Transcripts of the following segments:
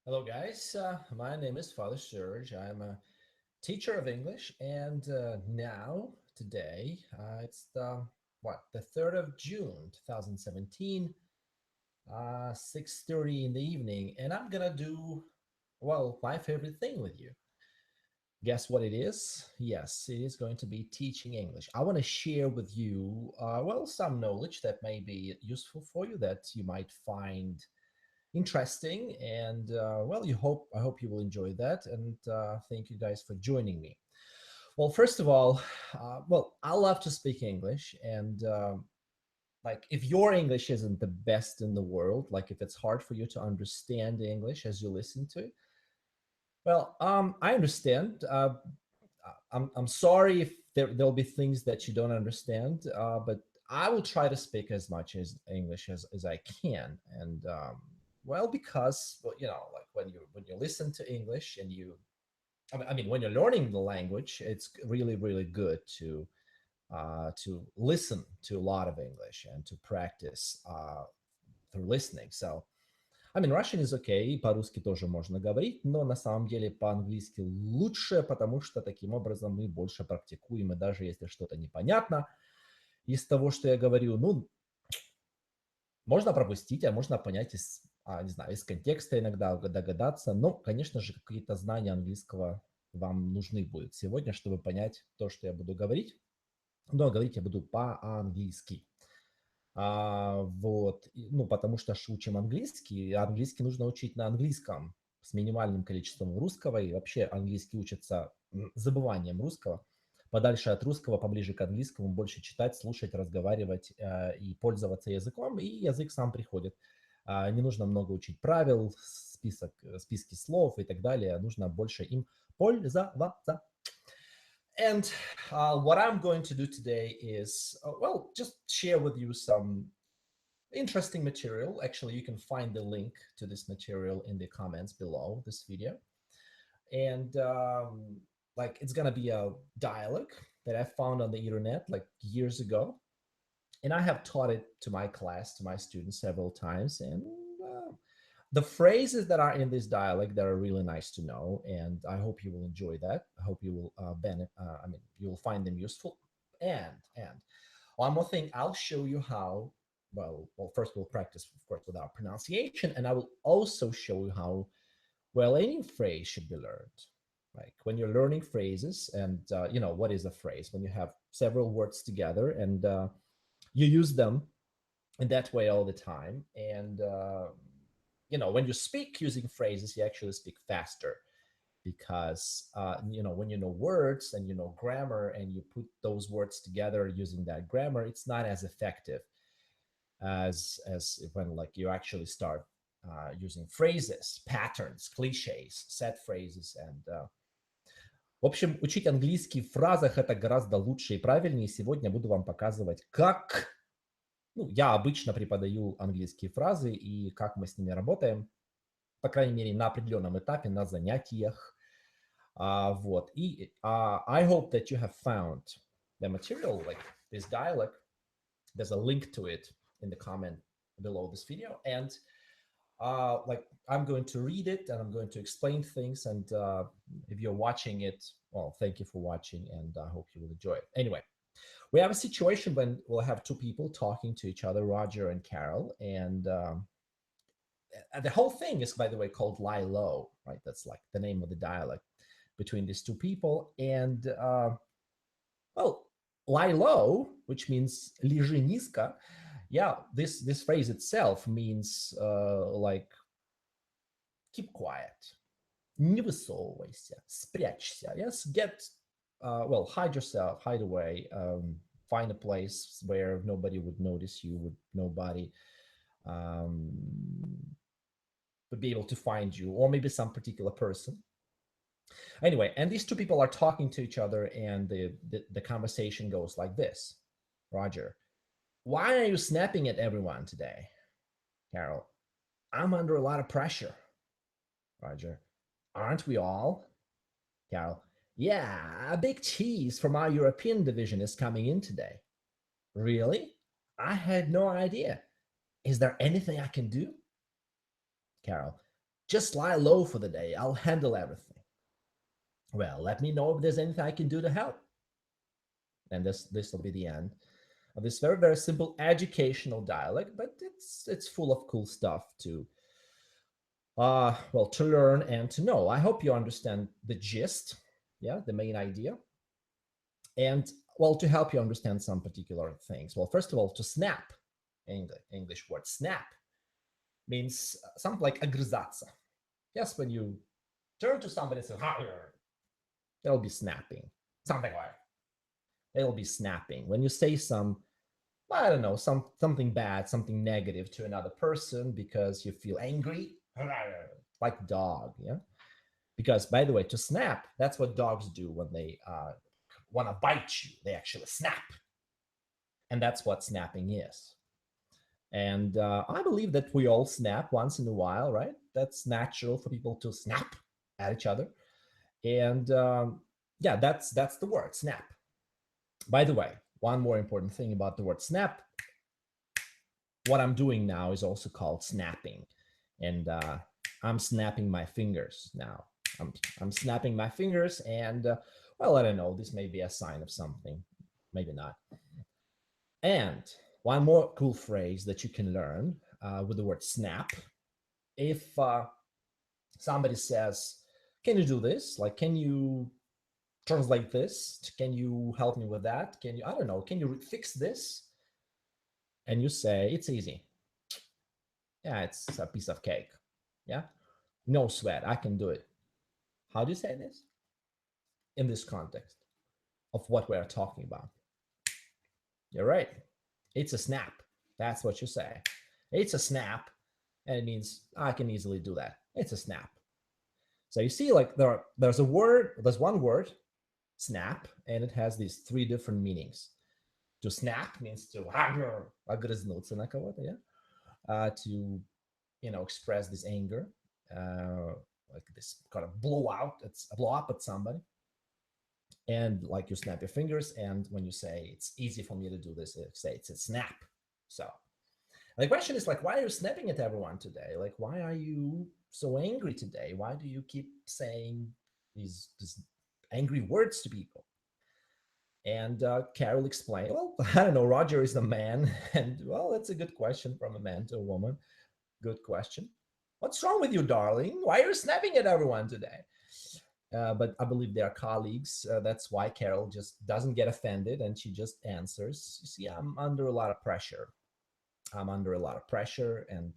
Hello, guys. My name is Father Serge. I'm a teacher of English, and today, it's the 3rd of June, 2017, 6:30 in the evening, and I'm gonna do my favorite thing with you. Guess what it is? Yes, it is going to be teaching English. I want to share with you, some knowledge that may be useful for you that you might find interesting, and I hope you will enjoy that, and thank you guys for joining me. Well, first of all, I love to speak English, and if your English isn't the best in the world, like if it's hard for you to understand English as you listen to it, I understand. I'm sorry if there'll be things that you don't understand, but I will try to speak as much as English as I can. And because like when you listen to English and I mean, when you're learning the language, it's really really good to listen to a lot of English and to practice through listening. So I mean, Russian is okay, по-русски тоже можно говорить, но на самом деле по-английски лучше, потому что таким образом мы больше практикуем, и даже если что-то непонятно из того, что я говорю, ну, можно пропустить, а можно понять не знаю, из контекста иногда догадаться, но, конечно же, какие-то знания английского вам нужны будут сегодня, чтобы понять то, что я буду говорить, но говорить я буду по-английски. Потому что учим английский, а английский нужно учить на английском с минимальным количеством русского, и вообще английский учится забыванием русского. Подальше от русского, поближе к английскому, больше читать, слушать, разговаривать и пользоваться языком, и язык сам приходит. Не нужно много учить правил, списки слов и так далее, нужно больше им пользоваться. And what I'm going to do today is, just share with you some interesting material. Actually, you can find the link to this material in the comments below this video. And it's going to be a dialogue that I found on the internet like years ago. And I have taught it to my class, to my students several times. And the phrases that are in this dialect that are really nice to know, and I hope you will enjoy that. I hope you will you will find them useful. And one more thing, I'll show you how. First we'll practice, of course, with our pronunciation, and I will also show you how any phrase should be learned. Like when you're learning phrases, and what is a phrase? When you have several words together and you use them in that way all the time, and when you speak using phrases, you actually speak faster because when you know words and you know grammar and you put those words together using that grammar, it's not as effective as when like you actually start using phrases, patterns, cliches, set phrases. And в общем, учить английский в фразах это гораздо лучше и правильнее. Сегодня буду вам показывать, как я обычно преподаю английские фразы и как мы с ними работаем, по крайней мере, на определенном этапе, на занятиях. I hope that you have found the material, like this dialect. There's a link to it in the comment below this video. And I'm going to read it and I'm going to explain things. And if you're watching it, well, thank you for watching, and I hope you will enjoy it. Anyway, we have a situation when we'll have two people talking to each other, Roger and Carol, and the whole thing is, by the way, called lie low, right? That's like the name of the dialect between these two people. And lie low, which means лежи низко. Yeah, this phrase itself means like keep quiet, не высовывайся, спрячься. Yes, hide yourself, hide away, find a place where nobody would notice you, would nobody would be able to find you, or maybe some particular person. Anyway, and these two people are talking to each other, and the conversation goes like this. Roger, why are you snapping at everyone today? Carol, I'm under a lot of pressure. Roger, aren't we all? Carol, yeah, a big cheese from our European division is coming in today. Really? I had no idea. Is there anything I can do? Carol, Just lie low for the day. I'll handle everything. Well, let me know if there's anything I can do to help. And this will be the end of this very, very simple educational dialogue, but it's full of cool stuff to well, to learn and to know. I hope you understand the gist, yeah, the main idea. And well, to help you understand some particular things. Well, first of all, to snap, English word snap means something like огрызаться. Yes, when you turn to somebody and say, they'll be snapping. Something like that. They'll be snapping. When you say I don't know, something bad, something negative to another person because you feel angry, like dog, yeah? Because, by the way, to snap, that's what dogs do when they want to bite you. They actually snap. And that's what snapping is. And I believe that we all snap once in a while, right? That's natural for people to snap at each other. And yeah, that's the word, snap. By the way, one more important thing about the word snap. What I'm doing now is also called snapping. And I'm snapping my fingers now. I'm snapping my fingers and, well, I don't know, this may be a sign of something, maybe not. And one more cool phrase that you can learn with the word snap. If somebody says, can you do this? Like, can you translate this? Can you help me with that? Can you, I don't know, can you fix this? And you say, it's easy. Yeah, it's a piece of cake. Yeah, no sweat, I can do it. How do you say this? In this context of what we're talking about. You're right. It's a snap. That's what you say. It's a snap. And it means I can easily do that. It's a snap. So you see, like there's one word, snap, and it has these three different meanings. To snap means to огрызнуться на кого-то, yeah? To, express this anger, like this kind of blow up at somebody. And like you snap your fingers, and when you say it's easy for me to do this, say it's a snap. So the question is, like, why are you snapping at everyone today? Like, why are you so angry today? Why do you keep saying these angry words to people? And Carol explained, well, I don't know, Roger is the man. And well, that's a good question from a man to a woman. Good question. What's wrong with you, darling? Why are you snapping at everyone today? But I believe they are colleagues. That's why Carol just doesn't get offended and she just answers. You see, I'm under a lot of pressure. I'm under a lot of pressure. And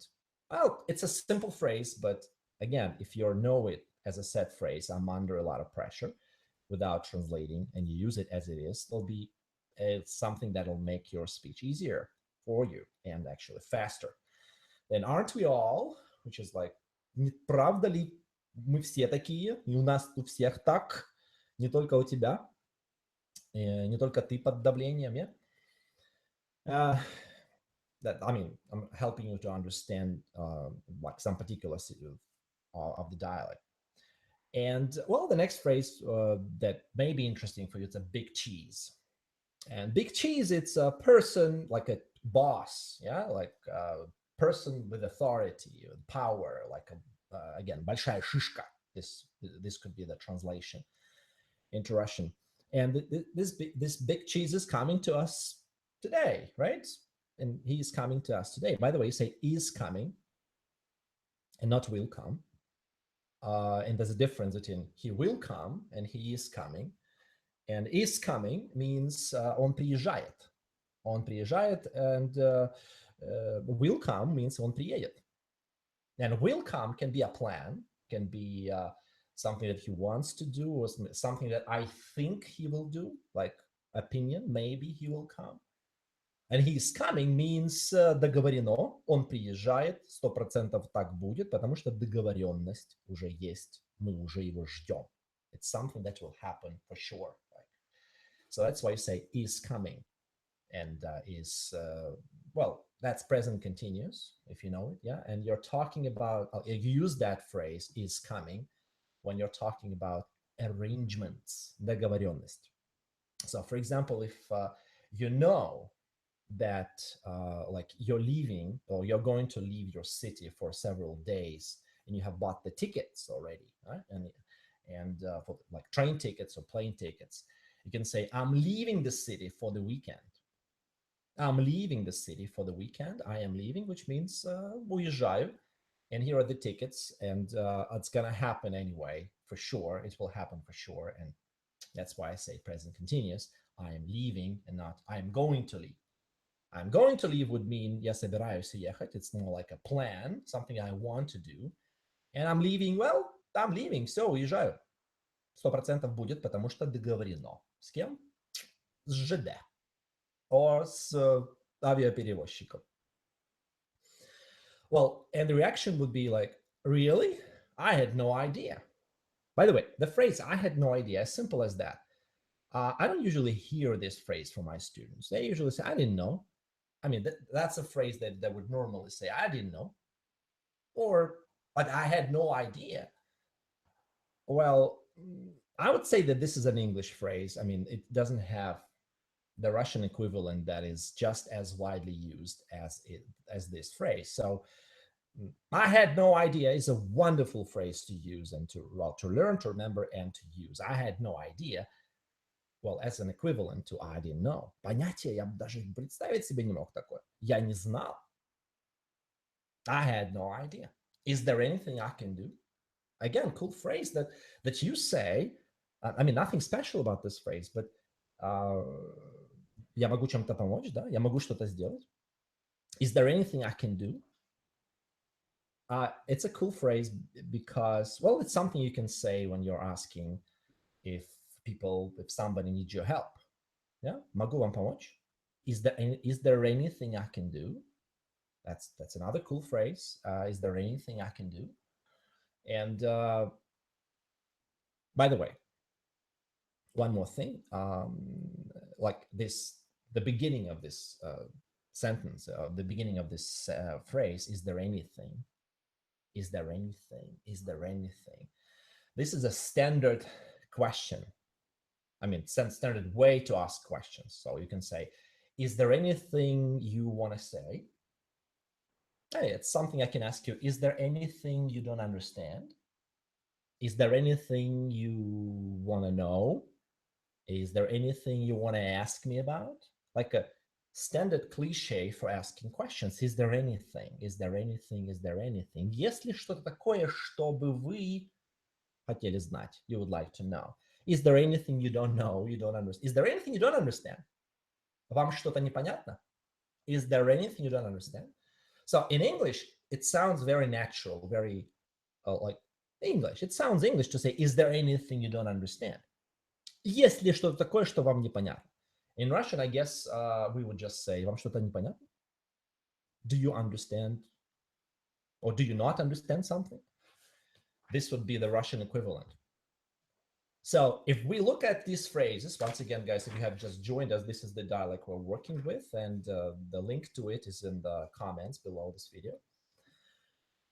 well, it's a simple phrase, but again, if you know it as a set phrase, I'm under a lot of pressure, without translating, and you use it as it is, there'll be something that'll make your speech easier for you and actually faster. Then aren't we all, which is like, не правда ли мы все такие, и у нас у всех так, не только у тебя, не только ты под давлением, yeah? I mean, I'm helping you to understand like some particulars of the dialect. And well, the next phrase that may be interesting for you, it's a big cheese. And big cheese, it's a person, like a boss, yeah, like a person with authority, with power, like again, большая шишка. This could be the translation into Russian. And this big cheese is coming to us today, right? And he's coming to us today. By the way, you say is coming and not will come. And there's a difference between he will come and he is coming. And is coming means он приезжает. Он приезжает, and will come means он приедет. And will come can be a plan, can be something that he wants to do, or something that I think he will do, like opinion, maybe he will come. And he's coming means договорено, он приезжает, 100% так будет, потому что договоренность уже есть, мы уже его ждем. It's something that will happen for sure. So that's why you say is coming, and is, well, that's present continuous, if you know it, yeah? And you're talking about, you use that phrase, is coming, when you're talking about arrangements, договоренность. So for example, if you know that like you're leaving or you're going to leave your city for several days and you have bought the tickets already, right? And for like train tickets or plane tickets, you can say, I'm leaving the city for the weekend. I'm leaving the city for the weekend. I am leaving, which means уезжаю. And here are the tickets, and it's gonna happen anyway, for sure. It will happen for sure, and that's why I say present continuous. I am leaving and not I am going to leave. I'm going to leave would mean я собираюсь ехать. It's more like a plan, something I want to do. And I'm leaving, well, I'm leaving, все, уезжаю. 100% будет, потому что договорено. С кем? С ЖД. Or с авиаперевозчиком. Well, and the reaction would be like, really? I had no idea. By the way, the phrase I had no idea, as simple as that. I don't usually hear this phrase from my students. They usually say, I didn't know. I mean, that's a phrase that would normally say, I didn't know. Or, but I had no idea. Well, I would say that this is an English phrase. I mean, it doesn't have the Russian equivalent that is just as widely used as this phrase. So I had no idea is a wonderful phrase to use and to learn, to remember, and to use. I had no idea. Well, as an equivalent to I didn't know. Понятие я даже представить себе не мог такое. Я не знал. I had no idea. Is there anything I can do? Again, cool phrase that you say. I mean, nothing special about this phrase, but я могу чем-то помочь, да? Я могу что-то сделать. Is there anything I can do? It's a cool phrase because, well, it's something you can say when you're asking if somebody needs your help. Yeah, могу вам помочь? Is there anything I can do? That's another cool phrase. Is there anything I can do? And by the way, one more thing, like the beginning of this sentence, the beginning of this phrase, is there anything? Is there anything? Is there anything? This is a standard question. I mean, standard way to ask questions. So you can say, is there anything you want to say? Hey, it's something I can ask you. Is there anything you don't understand? Is there anything you want to know? Is there anything you want to ask me about? Like a standard cliche for asking questions. Is there anything? Is there anything? Is there anything? Есть ли что-то такое, что бы вы хотели знать? You would like to know. Is there anything you don't know? You don't understand? Is there anything you don't understand? Вам что-то непонятно? Is there anything you don't understand? So in English, it sounds very natural, very like English. It sounds English to say, is there anything you don't understand? Есть ли что-то такое, что вам непонятно? In Russian, I guess we would just say, вам что-то непонятно? Do you understand? Or do you not understand something? This would be the Russian equivalent. So if we look at these phrases, once again, guys, if you have just joined us, this is the dialect we're working with, and the link to it is in the comments below this video.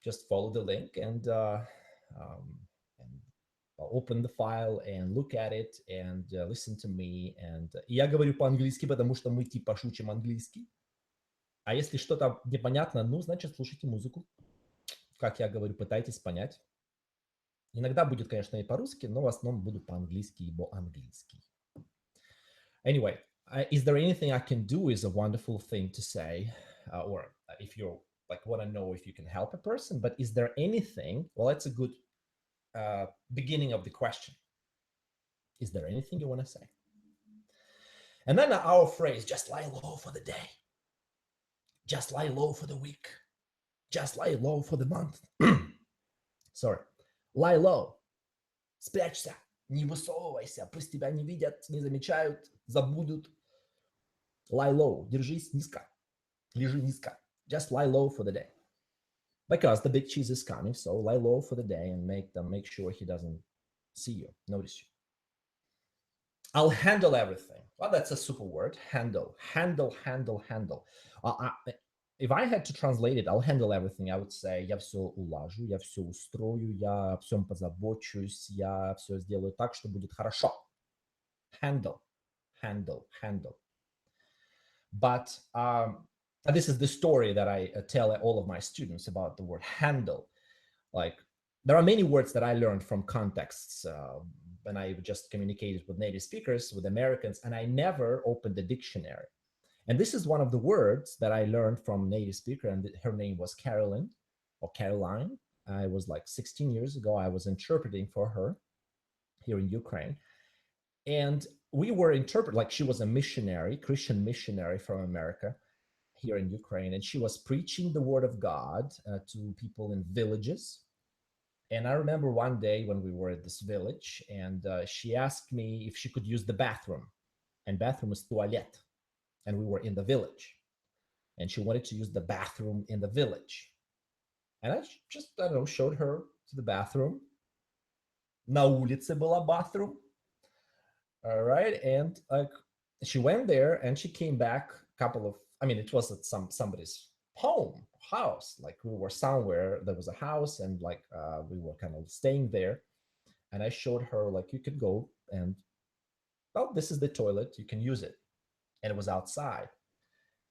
Just follow the link and open the file and look at it and listen to me. And я говорю по-английски, потому что мы типа шучим английский. А если что-то непонятно, ну, значит, слушайте музыку. Как я говорю, пытайтесь понять. Иногда будет, конечно, и по-русски, но в основном буду по-английски и по-английски. Anyway, is there anything I can do is a wonderful thing to say, or if you like want to know if you can help a person, but is there anything? Well, that's a good beginning of the question. Is there anything you want to say? And then our phrase, just lie low for the day. Just lie low for the week. Just lie low for the month. Sorry. Lie low. Спрячься. Не высовывайся. Пусть тебя не видят, не замечают, забудут. Lie low. Держись низко. Лежи низко. Just lie low for the day. Because the big cheese is coming, so lie low for the day and make sure he doesn't see you, notice you. I'll handle everything. Well, that's a super word. Handle. Handle. If I had to translate it, I'll handle everything. I would say, я все улажу, я все устрою, я о всем позабочусь, я все сделаю так, что будет хорошо. Handle. But this is the story that I tell all of my students about the word handle. Like, there are many words that I learned from contexts when I just communicated with native speakers, with Americans, and I never opened the dictionary. And this is one of the words that I learned from native speaker, and her name was Carolyn or Caroline. I was like 16 years ago. I was interpreting for her here in Ukraine. And we were interpreting, like she was a missionary, Christian missionary from America here in Ukraine. And she was preaching the word of God to people in villages. And I remember one day when we were at this village, and she asked me if she could use the bathroom. And bathroom is toilet. And we were in the village. And she wanted to use the bathroom in the village. And I just, I don't know, showed her to the bathroom. На улице была bathroom. All right. And she went there and she came back a couple of, I mean, it was at somebody's house. Like we were somewhere, there was a house, and like we were kind of staying there. And I showed her, like, you could go and, oh, this is the toilet, you can use it. And it was outside.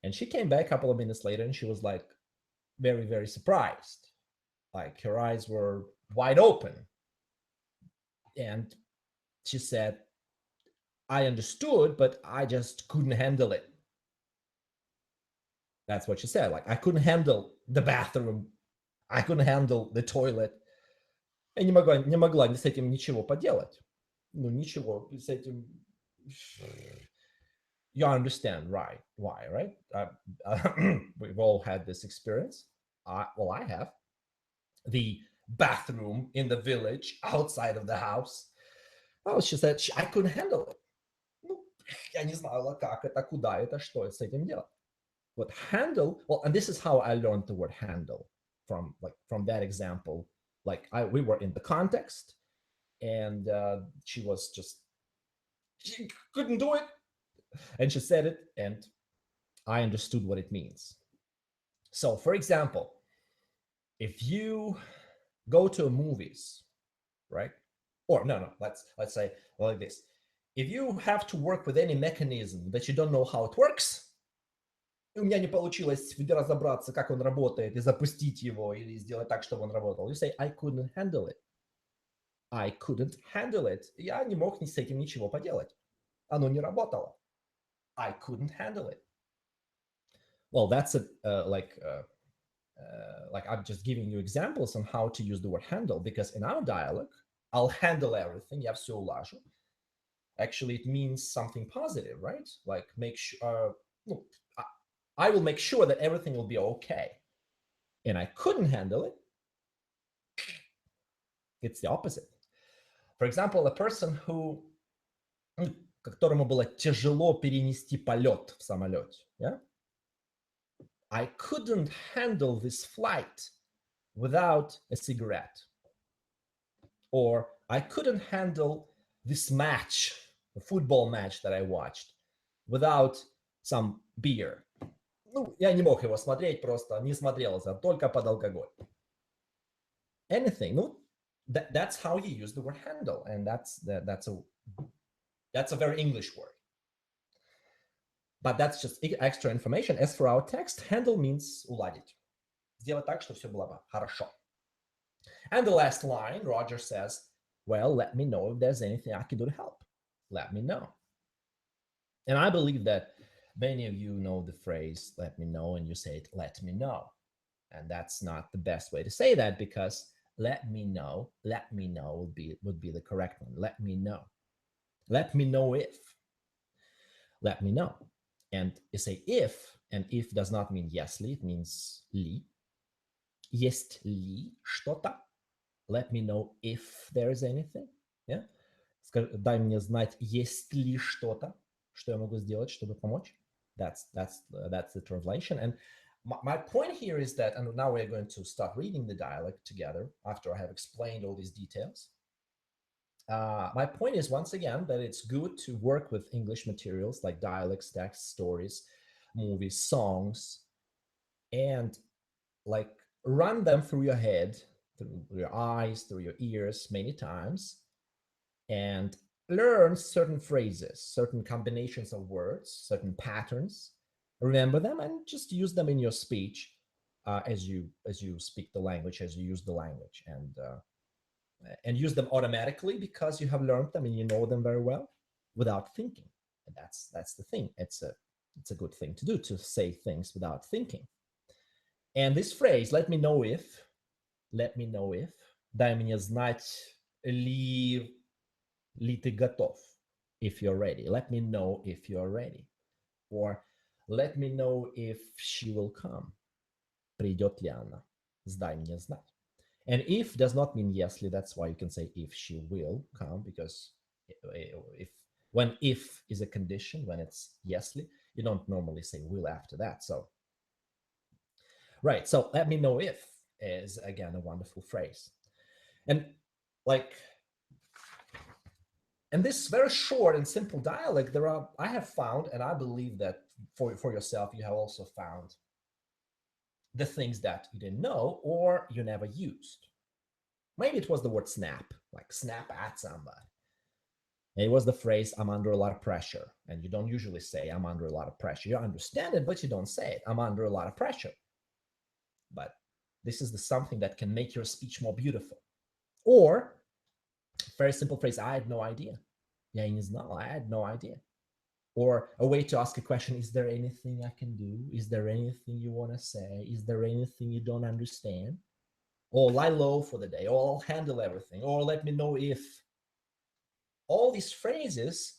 And she came back a couple of minutes later and she was like very, very surprised. Like her eyes were wide open. And she said, I understood, but I just couldn't handle it. That's what she said. Like, I couldn't handle the bathroom. I couldn't handle the toilet. Я не могла с этим ничего поделать. Ну, ничего с этим. You understand, right? Why, right? We've all had this experience. Well, I have. The bathroom in the village outside of the house. Oh, she said I couldn't handle it. Ну, я не знала, как это, куда это, что с этим делать. But handle, well, and this is how I learned the word handle from that example. Like we were in the context, and she couldn't do it, and she said it, and I understood what it means. So, for example, if you go to movies, right? Or no, let's say like this. If you have to work with any mechanism that you don't know how it works, у меня не получилось разобраться, как он работает, и запустить его, или сделать так, чтобы он работал. You say, I couldn't handle it. I couldn't handle it. Я не мог с этим ничего поделать. Оно не работало. I couldn't handle it. Well, that's like I'm just giving you examples on how to use the word handle, because in our dialogue, I'll handle everything. Я все улажу. Actually, it means something positive, right? Like make sure, I will make sure that everything will be okay. And I couldn't handle it. It's the opposite. For example, a person которому было тяжело перенести полет в самолете. Yeah? I couldn't handle this flight without a cigarette. Or I couldn't handle this match, the football match that I watched, without some beer. Ну, я не мог его смотреть, просто не смотрел, только под алкоголь. Anything. Ну, that's how you use the word handle, and that's a very English word. But that's just extra information. As for our text, handle means уладить. Сделать так, что все было бы хорошо. And the last line, Roger says, well, let me know if there's anything I can do to help. Let me know. And I believe that many of you know the phrase, let me know, and you say it, let me know. And that's not the best way to say that, because let me know would be the correct one. Let me know. Let me know if. Let me know. And you say if, and if does not mean yes ли, it means ли. Есть ли что-то? Let me know if there is anything. Yeah? Дай мне знать, есть ли что-то, что я могу сделать, чтобы помочь. That's the translation. And my point here is that, and now we're going to start reading the dialogue together after I have explained all these details. My point is, once again, that it's good to work with English materials like dialects, texts, stories, movies, songs, and like run them through your head, through your eyes, through your ears many times, and learn certain phrases, certain combinations of words, certain patterns, remember them, and just use them in your speech as you speak the language, as you use the language. And and use them automatically because you have learned them and you know them very well without thinking. And that's the thing. It's a good thing to do, to say things without thinking. And this phrase, let me know if, дай мне знать, ли ты готов, if you're ready. Let me know if you're ready. Or let me know if she will come. Придет ли она? Дай мне знать. And if does not mean yesly. That's why you can say if she will come, because when if is a condition, when it's yesly, you don't normally say will after that. So, right. So let me know if is again a wonderful phrase. And and this very short and simple dialect, I have found, and I believe that for yourself, you have also found the things that you didn't know or you never used. Maybe it was the word snap, like snap at somebody. It was the phrase, I'm under a lot of pressure. And you don't usually say, I'm under a lot of pressure. You understand it, but you don't say it. I'm under a lot of pressure. But this is something that can make your speech more beautiful. Or, very simple phrase, I had no idea. Я не знал, I had no idea. Or a way to ask a question, is there anything I can do? Is there anything you want to say? Is there anything you don't understand? Or lie low for the day, or I'll handle everything, or let me know if. All these phrases,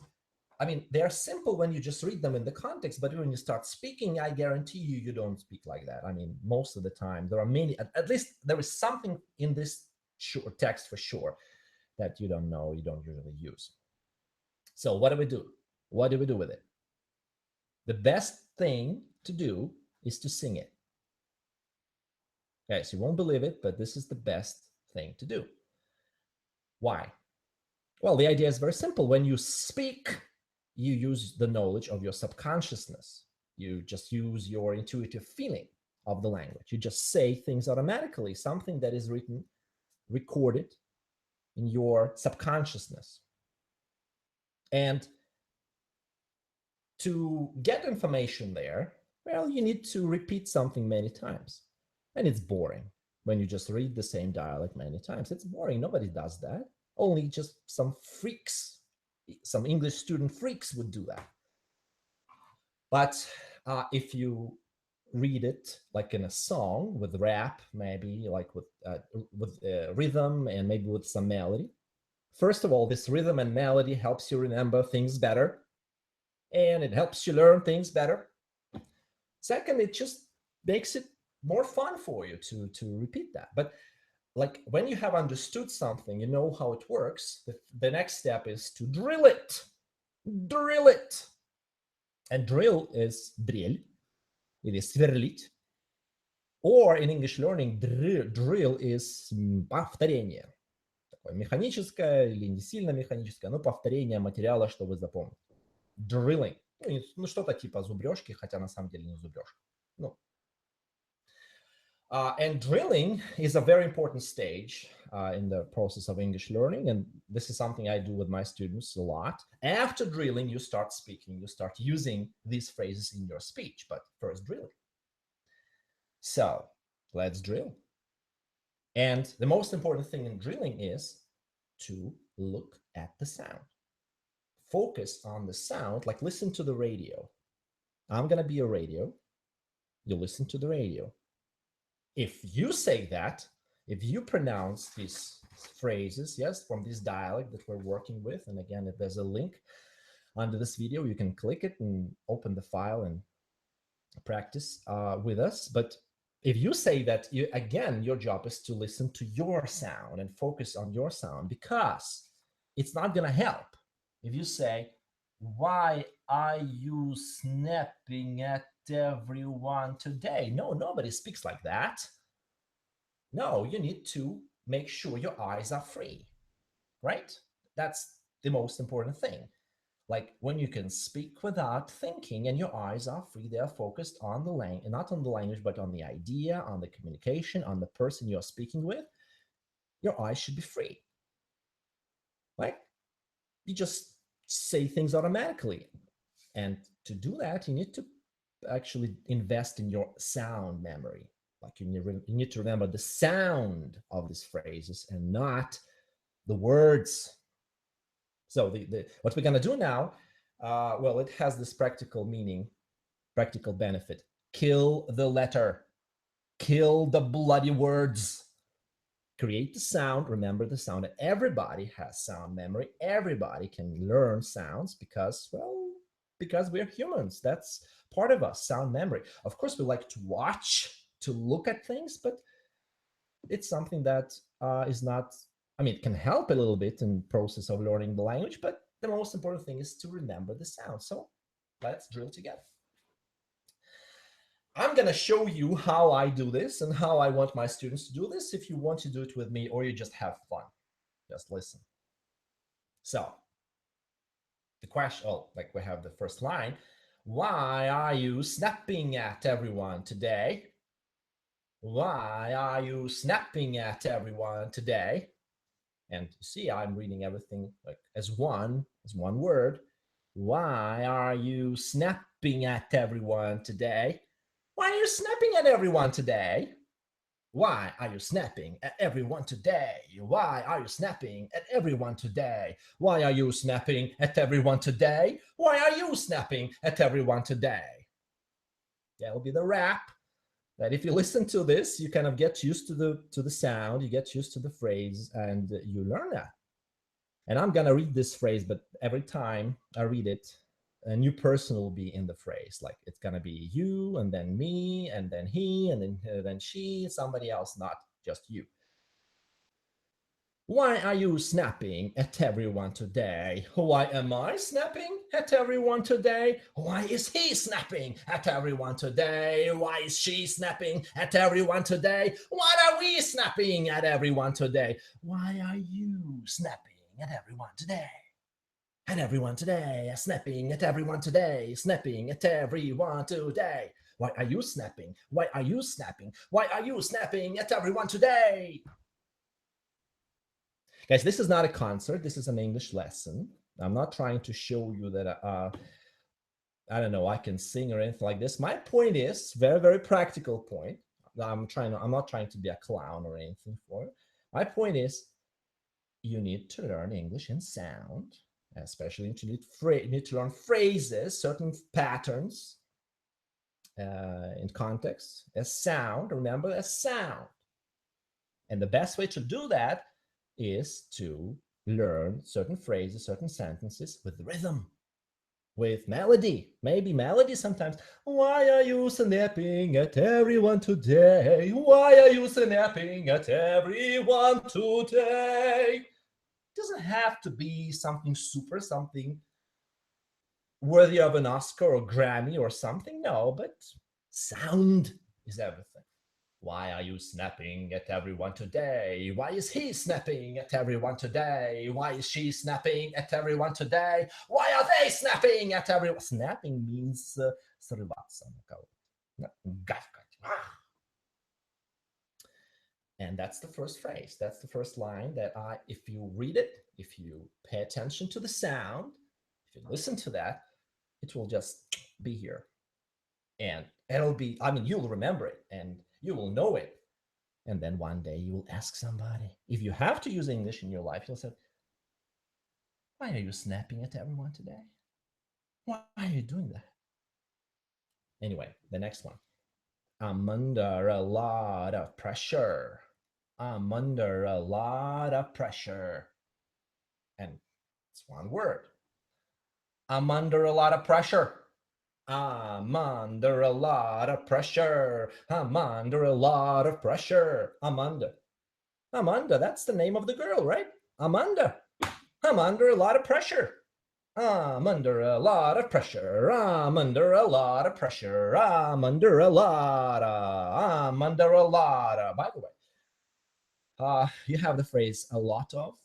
I mean, they're simple when you just read them in the context, but when you start speaking, I guarantee you don't speak like that. I mean, most of the time, there are many, at least there is something in this text for sure that you don't know, you don't usually use. So what do we do? What do we do with it? The best thing to do is to sing it. Okay, so you won't believe it, but this is the best thing to do. Why? Well, the idea is very simple. When you speak, you use the knowledge of your subconsciousness. You just use your intuitive feeling of the language. You just say things automatically, something that is written, recorded in your subconsciousness. And to get information there, well, you need to repeat something many times. And it's boring when you just read the same dialect many times. It's boring. Nobody does that. Only just some freaks, some English student freaks would do that. But if you read it like in a song with rap, maybe like with rhythm and maybe with some melody. First of all, this rhythm and melody helps you remember things better, and it helps you learn things better. Second, it just makes it more fun for you to repeat that. But like when you have understood something, you know how it works, the next step is to drill it. Drill it. And drill is дрель, или сверлить. Or in English learning, drill is повторение. Такое механическое или не сильно механическое, но повторение материала, чтобы запомнить. Drilling. Ну, что-то типа зубрежки, хотя на самом деле не зубрежка. Ну. And drilling is a very important stage in the process of English learning. And this is something I do with my students a lot. After drilling, you start speaking, you start using these phrases in your speech, but first drilling. So let's drill. And the most important thing in drilling is to look at the sound. Focus on the sound, like listen to the radio. I'm going to be a radio. You listen to the radio. If you say that, if you pronounce these phrases, yes, from this dialect that we're working with, and again, if there's a link under this video, you can click it and open the file and practice with us. But if you say that, again, your job is to listen to your sound and focus on your sound, because it's not going to help if you say, why are you snapping at everyone today? No, nobody speaks like that. No, you need to make sure your eyes are free, right? That's the most important thing. Like when you can speak without thinking and your eyes are free, they are focused on the language, not on the language, but on the idea, on the communication, on the person you're speaking with. Your eyes should be free. Like you just say things automatically. And to do that, you need to actually invest in your sound memory. Like you need to remember the sound of these phrases and not the words. So what we're gonna do now, well, it has this practical meaning, practical benefit. Kill the letter, kill the bloody words. Create the sound, remember the sound. Everybody has sound memory. Everybody can learn sounds because, well, because we're humans. That's part of us, sound memory. Of course, we like to watch, to look at things, but it's something that is not, I mean, it can help a little bit in the process of learning the language, but the most important thing is to remember the sound. So let's drill together. I'm going to show you how I do this and how I want my students to do this. If you want to do it with me or you just have fun, just listen. So the question, oh, like we have the first line. Why are you snapping at everyone today? Why are you snapping at everyone today? And see, I'm reading everything like as one word. Why are you snapping at everyone today? Why are you snapping at everyone today? Why are you snapping at everyone today? Why are you snapping at everyone today? Why are you snapping at everyone today? Why are you snapping at everyone today? That will be the rap. That if you listen to this, you kind of get used to the sound, you get used to the phrase, and you learn that. And I'm gonna read this phrase, but every time I read it, a new person will be in the phrase. Like it's gonna be you, and then me, and then he, and then she, somebody else, not just you. Why are you snapping at everyone today? Why am I snapping at everyone today? Why is he snapping at everyone today? Why is she snapping at everyone today? Why are we snapping at everyone today? Why are you snapping at everyone today? At everyone today, snapping at everyone today, snapping at everyone today. Why are you snapping? Why are you snapping? Why are you snapping at everyone today? Guys, this is not a concert. This is an English lesson. I'm not trying to show you that, I don't know, I can sing or anything like this. My point is, very, very practical point. I'm not trying to be a clown or anything for it. My point is, you need to learn English in sound, especially you need to learn phrases, certain patterns in context, as sound. Remember, as sound. And the best way to do that is to learn certain phrases, certain sentences with rhythm, with melody, maybe melody sometimes. Why are you snapping at everyone today? Why are you snapping at everyone today? It doesn't have to be something super, something worthy of an Oscar or Grammy or something. No, but sound is everything. Why are you snapping at everyone today? Why is he snapping at everyone today? Why is she snapping at everyone today? Why are they snapping at everyone? Snapping means срываться на кого-то, гавкать. And that's the first phrase. That's the first line that if you read it, if you pay attention to the sound, if you listen to that, it will just be here. And it'll be, I mean, you'll remember it and you will know it. And then one day you will ask somebody, if you have to use English in your life, you'll say, why are you snapping at everyone today? Why are you doing that? Anyway, the next one. I'm under a lot of pressure. I'm under a lot of pressure. And it's one word. I'm under a lot of pressure. I'm under a lot of pressure. I'm under a lot of pressure. Amanda. That's the name of the girl, right? Amanda. I'm under a lot of pressure. I'm under a lot of pressure. I'm under a lot of pressure. I'm under a lot of. By the way, you have the phrase a lot of.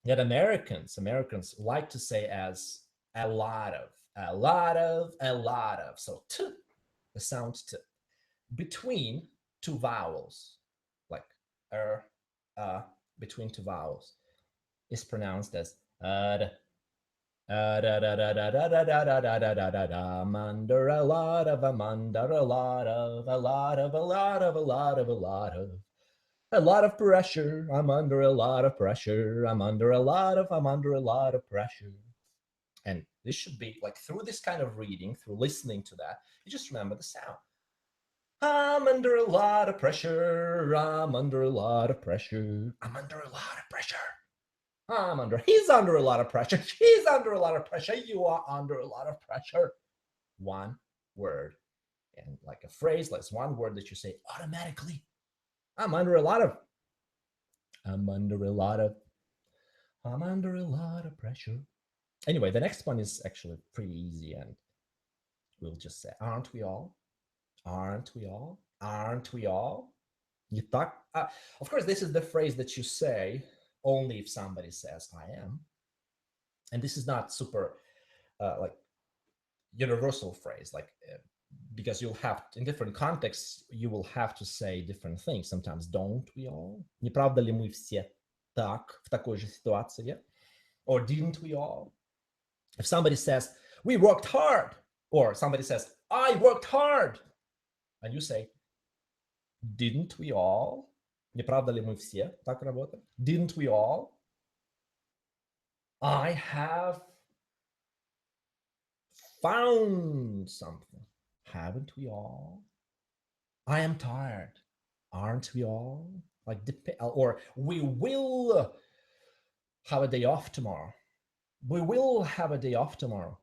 That Americans like to say as a lot of. So t, the sound t, between two vowels, like between two vowels, is pronounced as I'm under a lot of. A lot of pressure. I'm under a lot of pressure. I'm under a lot of pressure. And this should be like through this kind of reading, through listening to that, you just remember the sound. I'm under a lot of pressure. I'm under a lot of pressure. I'm under a lot of pressure. He's under a lot of pressure. She's under a lot of pressure. You are under a lot of pressure. One word. And like a phrase, like one word that you say automatically. I'm under a lot of pressure. Anyway, the next one is actually pretty easy, and we'll just say, aren't we all? Aren't we all? Aren't we all? You talk. Of course, this is the phrase that you say only if somebody says I am. And this is not super like universal phrase, like because you'll have, in different contexts, you will have to say different things. Sometimes don't we all? Не правда ли мы все так, в такой же ситуации? Yeah? Or didn't we all? If somebody says, we worked hard, or somebody says, I worked hard, and you say, didn't we all? Не правда ли мы все так работаем? Didn't we all? I have found something. Haven't we all? I am tired. Aren't we all? Like, or we will have a day off tomorrow. We will have a day off tomorrow.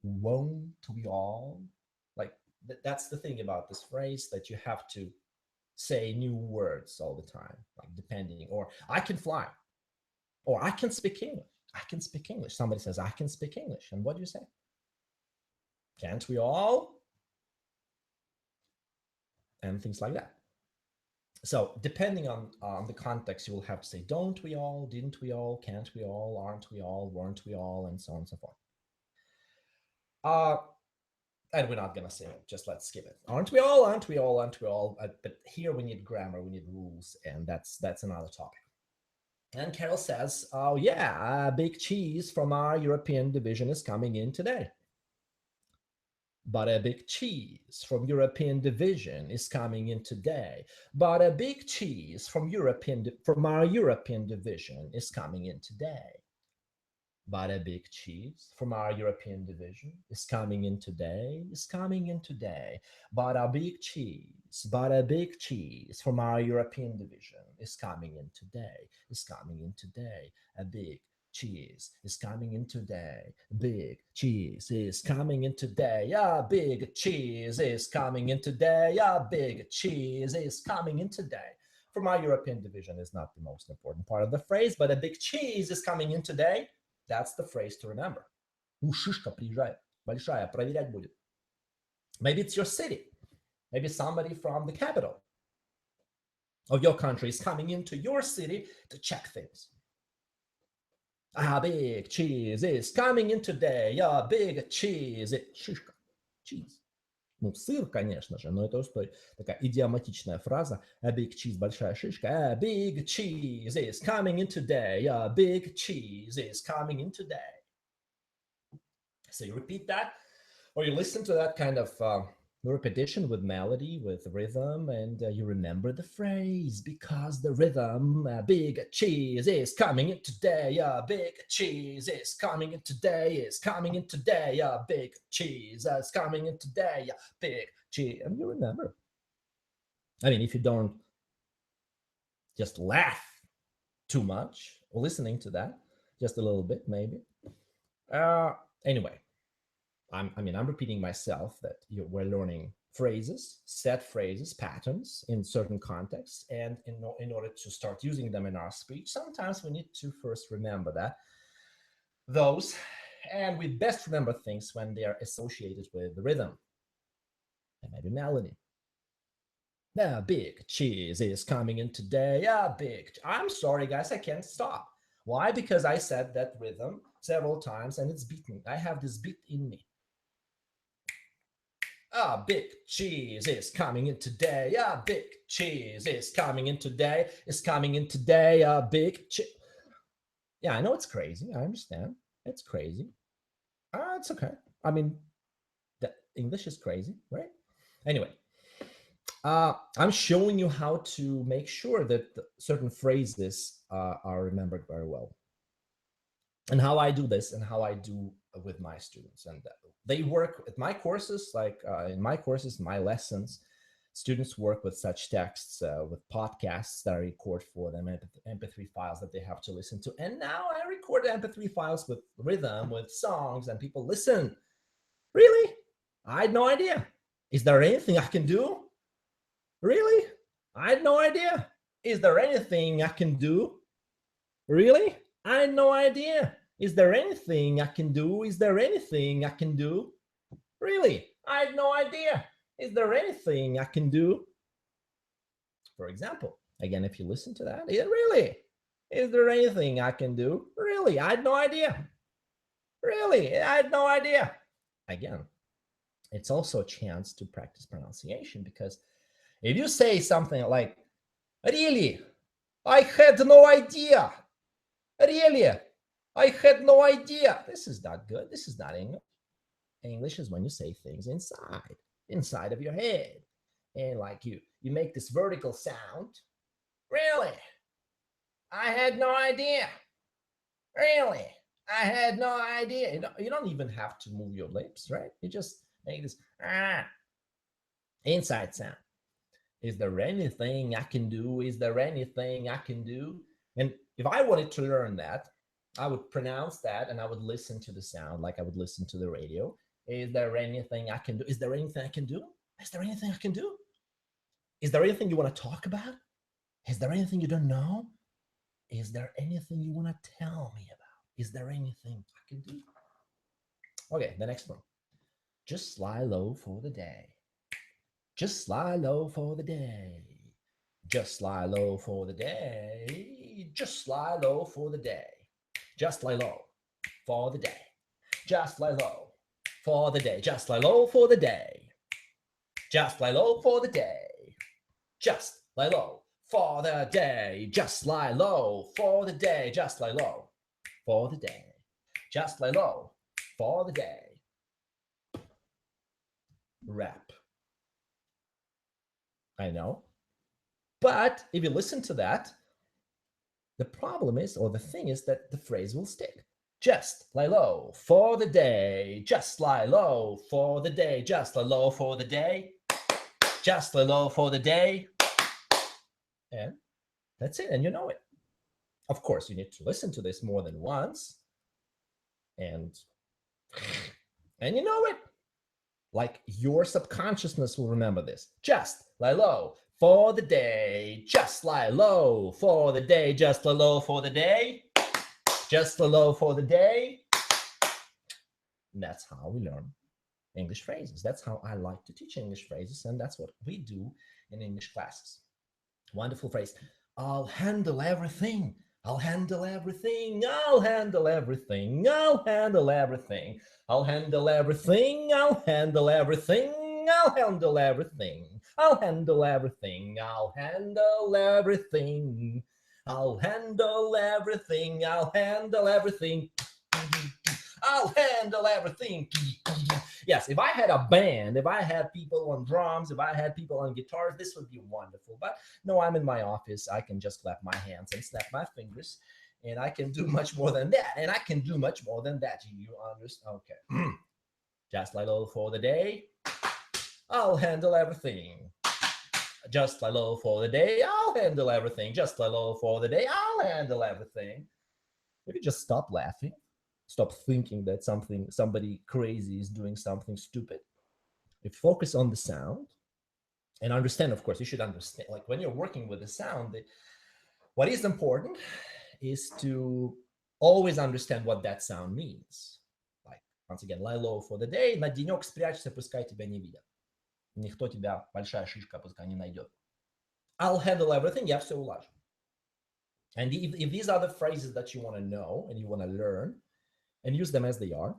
Won't we all? Like, that's the thing about this phrase, that you have to say new words all the time, like depending. Or I can fly. Or I can speak English. I can speak English. Somebody says, I can speak English. And what do you say? Can't we all? And things like that. So depending on the context, you will have to say, don't we all, didn't we all, can't we all, aren't we all, weren't we all, and so on and so forth. And we're not going to say it, just let's skip it. Aren't we all, aren't we all, aren't we all? But here we need grammar, we need rules, and that's another topic. And Carol says, oh yeah, big cheese from our European division is coming in today. But a big cheese from European division is coming in today. But a big cheese from our European division is coming in today. But a big cheese from our European division is coming in today, is coming in today. But a big cheese from our European division is coming in today, is coming in today. A big cheese is coming in today. Big cheese is coming in today. Yeah, big cheese is coming in today. Yeah, big cheese is coming in today. From our European division is not the most important part of the phrase, but a big cheese is coming in today. That's the phrase to remember. Ну, шишка приезжает, большая, проверять будет. Maybe it's your city. Maybe somebody from the capital of your country is coming into your city to check things. A big cheese is coming in today. Yeah, big cheese. Шишка. Cheese. Ну, сыр, конечно же, но это такая идиоматичная фраза. A big cheese, большая шишка. A big cheese is coming in today. A big cheese is coming in today. So you repeat that, or you listen to that kind of repetition with melody, with rhythm, and you remember the phrase, because the rhythm, a big cheese is coming in today, a big cheese is coming in today, is coming in today, a big cheese is coming in today, a big cheese, and you remember. I mean, if you don't just laugh too much listening to that, just a little bit maybe. Anyway, I'm repeating myself that we're learning phrases, set phrases, patterns in certain contexts, and in order to start using them in our speech, sometimes we need to first remember those, and we best remember things when they are associated with the rhythm and maybe melody. The big cheese is coming in today. I'm sorry, guys, I can't stop. Why? Because I said that rhythm several times and it's beaten. I have this beat in me. A big cheese is coming in today. A big cheese is coming in today. Is coming in today. A big cheese. Yeah, I know it's crazy. I understand. It's crazy. It's okay. I mean, the English is crazy, right? Anyway, I'm showing you how to make sure that certain phrases are remembered very well. And how I do this and how I do with my students. And they work at my courses, like in my courses, my lessons, students work with such texts, with podcasts that I record for them, MP3 files that they have to listen to. And now I record MP3 files with rhythm, with songs, and people listen. Really? I had no idea. Is there anything I can do? Really? I had no idea. Is there anything I can do? Really? I had no idea. Is there anything I can do? Is there anything I can do? Really? I had no idea. Is there anything I can do? For example, again, if you listen to that, really? Is there anything I can do? Really? I had no idea. Really? I had no idea. Again, it's also a chance to practice pronunciation, because if you say something like, really? I had no idea. Really? I had no idea. This is not good. This is not English. English is when you say things inside of your head. And like you make this vertical sound. Really? I had no idea. Really? I had no idea. You don't even have to move your lips, right? You just make this inside sound. Is there anything I can do? Is there anything I can do? And if I wanted to learn that, I would pronounce that and I would listen to the sound like I would listen to the radio. Is there anything I can do? Is there anything I can do? Is there anything I can do? Is there anything you want to talk about? Is there anything you don't know? Is there anything you want to tell me about? Is there anything I can do? Okay, the next one. Just lie low for the day. Just lie low for the day. Just lie low for the day. Just lie low for the day. Just lie low for the day. Just lie low for the day. Just lie low for the day. Just lie low for the day. Just lie low for the day. Just lie low for the day. Just lie low for the day. Just lie low for the day. Rap. I know. But if you listen to that, the problem is, or the thing is, that the phrase will stick. Just lie low for the day. Just lie low for the day. Just lie low for the day. Just lie low for the day. And that's it. And you know it. Of course, you need to listen to this more than once. And you know it. Like your subconsciousness will remember this. Just lie low for the day. Just lie low for the day. Just lie low for the day. Just lie low for the day. And that's how we learn English phrases. That's how I like to teach English phrases. And that's what we do in English classes. Wonderful phrase. I'll handle everything. I'll handle everything. I'll handle everything. I'll handle everything. I'll handle everything. I'll handle everything. I'll handle everything. I'll handle everything. I'll handle everything. I'll handle everything. I'll handle everything. I'll handle everything. Yes, if I had a band, if I had people on drums, if I had people on guitars, this would be wonderful. But no, I'm in my office. I can just clap my hands and snap my fingers, and I can do much more than that. And I can do much more than that. You understand? Okay. Just lie low for the day. I'll handle everything. Just lie low for the day. I'll handle everything. Just lie low for the day. I'll handle everything. If you just stop laughing, stop thinking that somebody crazy is doing something stupid. If you focus on the sound and understand, of course, you should understand, like when you're working with the sound, what is important is to always understand what that sound means. Like, once again, lie low for the day, на денек спрячься, пускай тебя не видят. Никто тебя, большая шишка, пускай не найдет. I'll handle everything, я все улажу. And if these are the phrases that you want to know and you want to learn, and use them as they are,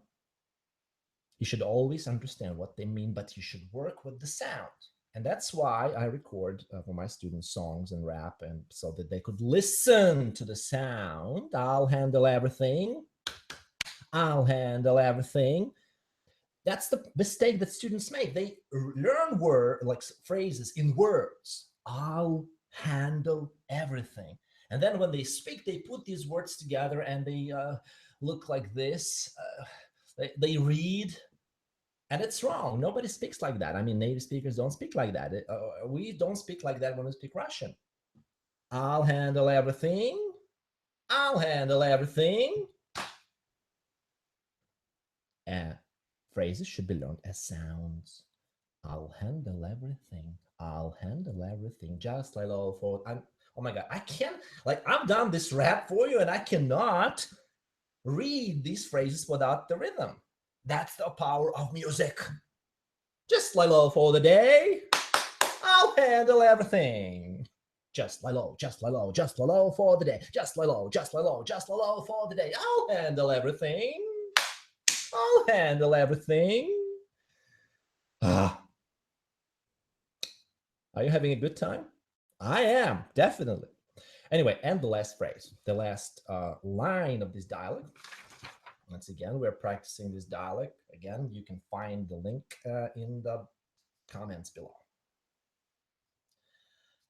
you should always understand what they mean, but you should work with the sound. And that's why I record for my students songs and rap, and so that they could listen to the sound. I'll handle everything. I'll handle everything. That's the mistake that students make. They learn like phrases in words. I'll handle everything. And then when they speak, they put these words together and they look like this. They read, and it's wrong. Nobody speaks like that. I mean, native speakers don't speak like that. We don't speak like that when we speak Russian. I'll handle everything. I'll handle everything. Phrases should be learned as sounds. I'll handle everything. I'll handle everything. Just like all for. Oh my God, I can't. Like, I've done this rap for you, and I cannot read these phrases without the rhythm. That's the power of music. Just like low for the day. I'll handle everything. Just like low, just like low, just like low for the day. Just like low, just like low, just like low for the day. I'll handle everything. I'll handle everything. Are you having a good time? I am, definitely. Anyway, and the last phrase, the last line of this dialogue. Once again, we're practicing this dialogue. Again, you can find the link in the comments below.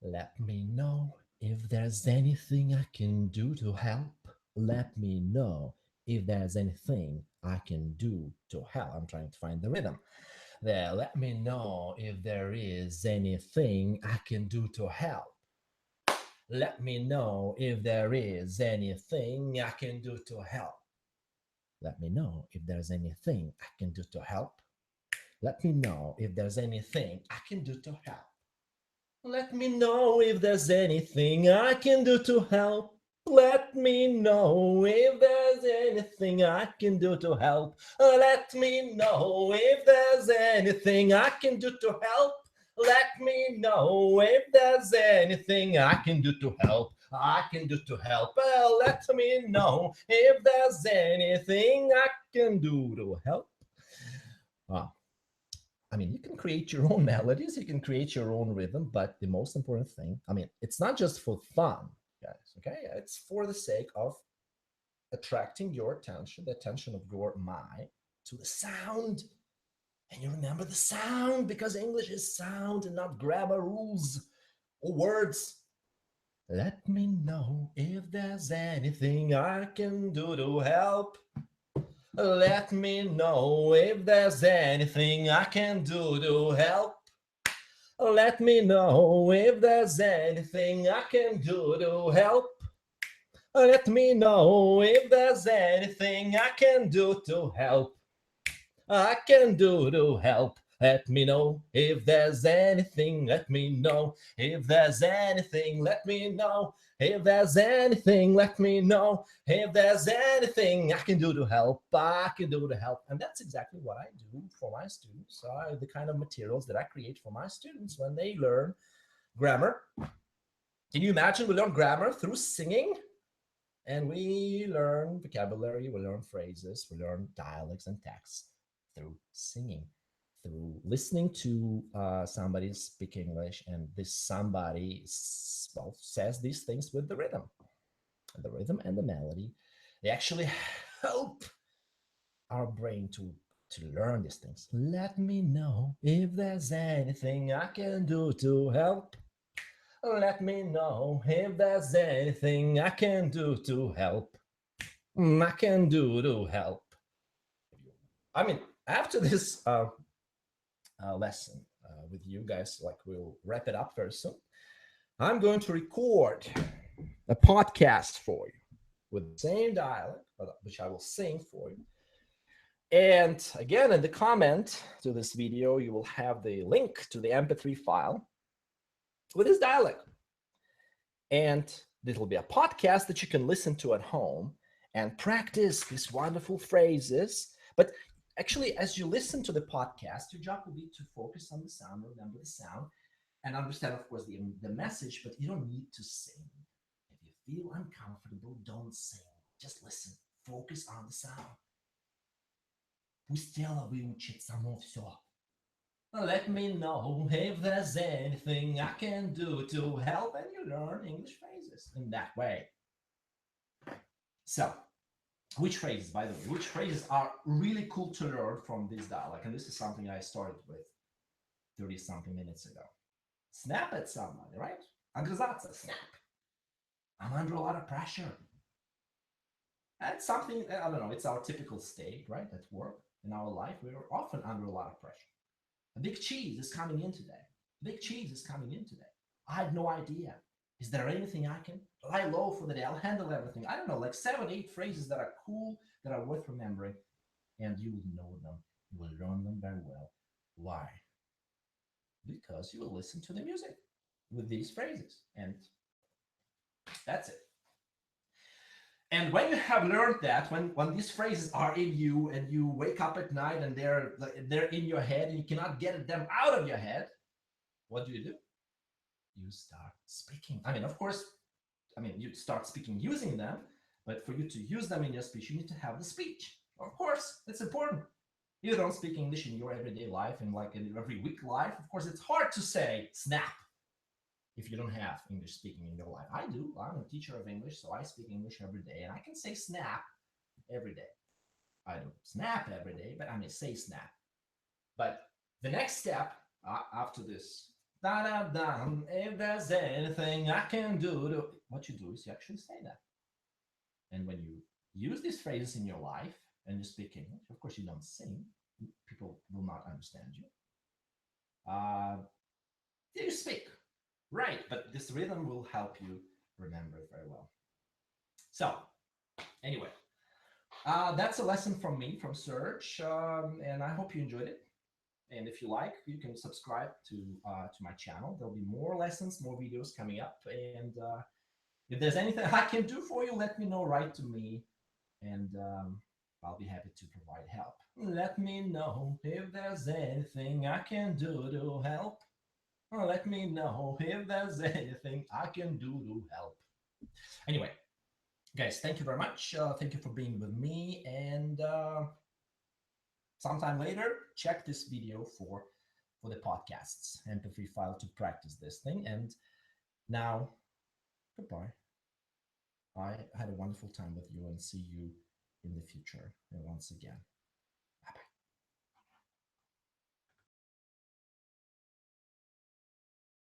Let me know if there's anything I can do to help. Let me know if there's anything I can do to help. I'm trying to find the rhythm. There, let me know if there is anything I can do to help. Let me know if there is anything I can do to help. Let me know if there's anything I can do to help. Let me know if there's anything I can do to help. Let me know if there's anything I can do to help. Let me know if there's anything I can do to help. Let me know if there's anything I can do to help. Let me know if there's anything I can do to help. I can do to help. Let me know if there's anything I can do to help. I mean, you can create your own melodies, you can create your own rhythm, but the most important thing, I mean, it's not just for fun, guys, okay? It's for the sake of attracting your attention, the attention of your mind to the sound. And you remember the sound, because English is sound and not grammar rules or words. Let me know if there's anything I can do to help. Let me know if there's anything I can do to help. Let me know if there's anything I can do to help. Let me know if there's anything I can do to help. I can do to help. Let me know if there's anything. Let me know if there's anything. Let me know if there's anything. Let me know if there's anything I can do to help. I can do to help. And that's exactly what I do for my students. The kind of materials that I create for my students when they learn grammar. Can you imagine we learn grammar through singing? And we learn vocabulary, we learn phrases, we learn dialects and texts through singing, through listening to somebody speak English, and this somebody says these things with the rhythm. And the rhythm and the melody, they actually help our brain to learn these things. Let me know if there's anything I can do to help. Let me know if there's anything I can do to help. I can do to help. I mean, after this lesson with you guys, like we'll wrap it up very soon, I'm going to record a podcast for you with the same dialect, which I will sing for you. And again, in the comment to this video, you will have the link to the MP3 file with this dialect. And this will be a podcast that you can listen to at home and practice these wonderful phrases. But actually, as you listen to the podcast, your job will be to focus on the sound, remember the sound, and understand, of course, the message, but you don't need to sing. If you feel uncomfortable, don't sing. Just listen. Focus on the sound. Пусть тело выучит само все. Let me know if there's anything I can do to help, and you learn English phrases in that way. So, Which phrases, by the way, which phrases are really cool to learn from this dialogue? And this is something I started with 30 something minutes ago. Snap at somebody, right? Огрызаться, snap. I'm under a lot of pressure. That's something, I don't know, it's our typical state, right? At work, in our life, we're often under a lot of pressure. A big cheese is coming in today. Big cheese is coming in today. I had no idea. Is there anything I can lie low for the day? I'll handle everything. I don't know, like 7, 8 phrases that are cool, that are worth remembering, and you will know them. You will learn them very well. Why? Because you will listen to the music with these phrases, and that's it. And when you have learned that, when these phrases are in you and you wake up at night and they're in your head and you cannot get them out of your head, what do? You start speaking. I mean, of course, you start speaking using them, but for you to use them in your speech, you need to have the speech. Of course, it's important. You don't speak English in your everyday life and like in every week life. Of course, it's hard to say snap if you don't have English speaking in your life. I do. I'm a teacher of English, so I speak English every day, and I can say snap every day. I don't snap every day, but I may say snap. But the next step after this, da da da, if there's anything I can do, what you do is you actually say that. And when you use these phrases in your life and you speak English, of course you don't sing. People will not understand you. You speak. Right, but this rhythm will help you remember it very well. So, anyway, that's a lesson from me, from Serge, and I hope you enjoyed it. And if you like, you can subscribe to my channel. There'll be more lessons, more videos coming up. And if there's anything I can do for you, let me know. Write to me, and I'll be happy to provide help. Let me know if there's anything I can do to help. Let me know if there's anything I can do to help. Anyway, guys, thank you very much. Thank you for being with me. And sometime later, check this video for the podcasts, MP3 file to practice this thing. And now, goodbye. I had a wonderful time with you and see you in the future. And once again,